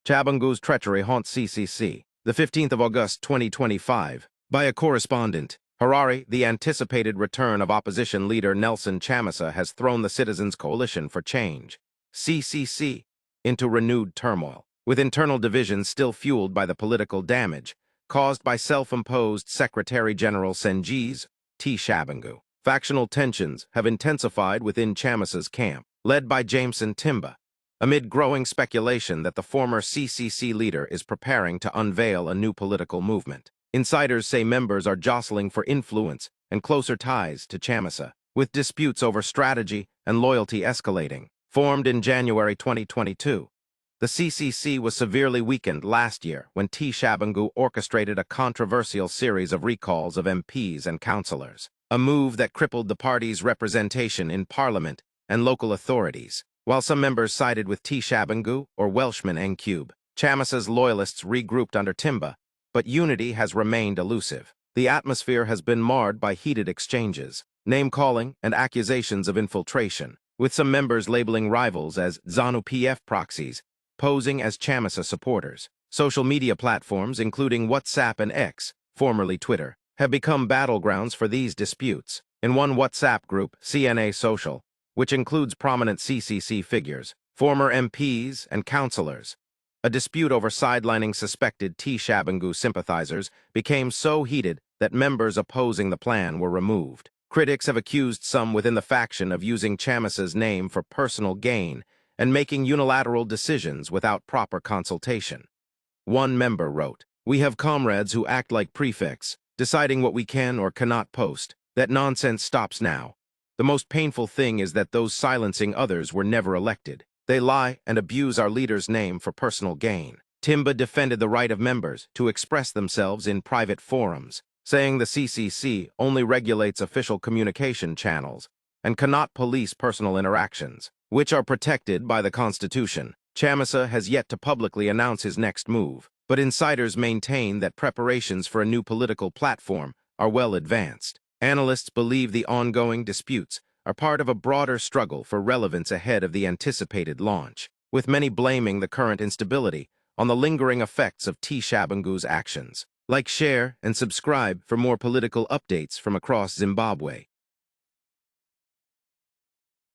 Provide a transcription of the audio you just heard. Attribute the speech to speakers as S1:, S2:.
S1: Tshabangu's treachery haunts CCC. The 15th of August 2025. By a correspondent, Harare, the anticipated return of opposition leader NELSONCHAMISA has thrown the Citizens' Coalition for Change, CCC, into renewed turmoil, with internal divisions still fueled by the political damage caused by self-imposed Secretary General Sengi's Tshabangu. Factional tensions have intensified within CHAMISA's camp, led by Jameson Timba, amid growing speculation that the former CCC leader is preparing to unveil a new political movement. Insiders say members are jostling for influence and closer ties to CHAMISA, with disputes over strategy and loyalty escalating. Formed in January 2022, the CCC was severely weakened last year when Tshabangu orchestrated a controversial series of recalls of MPs and councillors, a move that crippled the party's representation in parliament and local authorities. While some members sided with Tshabangu or Welshman Ncube, CHAMISA's loyalists regrouped under Timba, but unity has remained elusive. The atmosphere has been marred by heated exchanges, name-calling, and accusations of infiltration, with some members labeling rivals as ZANU-PF proxies, posing as CHAMISA supporters. Social media platforms, including WhatsApp and X, formerly Twitter, have become battlegrounds for these disputes. In one WhatsApp group, CNA Social, which includes prominent CCC figures, former MPs, and councillors, a dispute over sidelining suspected Tshabangu sympathizers became so heated that members opposing the plan were removed. Critics have accused some within the faction of using CHAMISA's name for personal gain and making unilateral decisions without proper consultation. One member wrote, "We have comrades who act like prefects, deciding what we can or cannot post. That nonsense stops now. The most painful thing is that those silencing others were never elected. They lie and abuse our leader's name for personal gain." Timba defended the right of members to express themselves in private forums, saying the CCC only regulates official communication channels and cannot police personal interactions, which are protected by the Constitution. CHAMISA has yet to publicly announce his next move, but insiders maintain that preparations for a new political platform are well advanced. Analysts believe the ongoing disputes are part of a broader struggle for relevance ahead of the anticipated launch, with many blaming the current instability on the lingering effects of Tshabangu's actions. Like, share, and subscribe for more political updates from across Zimbabwe.